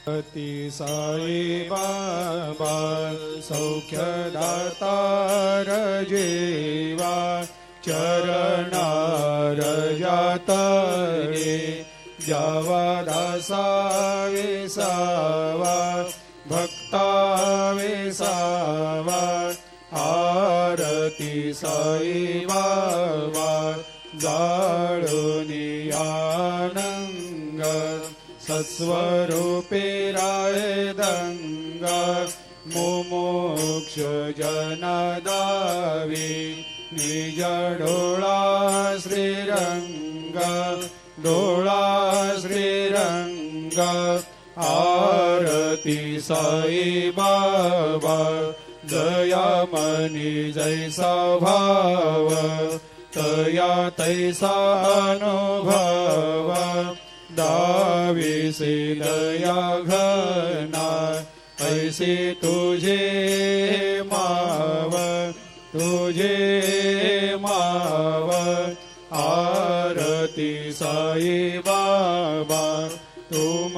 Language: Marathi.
अति साई बाबा सौख्यदातार जेवा चरणार जातरे जावा दासा विसावा भक्ता विसावा आरती साई बाबा जाळुनी आनंग सत्स्वरूपे राय दंग मुमुक्ष जनदावी निज डोळा श्रीरंग डोळा श्रीरंग आरती साई बाबा जया मनी जैसा भाव तया तैसा अनुभव दाविसे दया घना ऐसे तुझे माव आरती साई बाबा तुम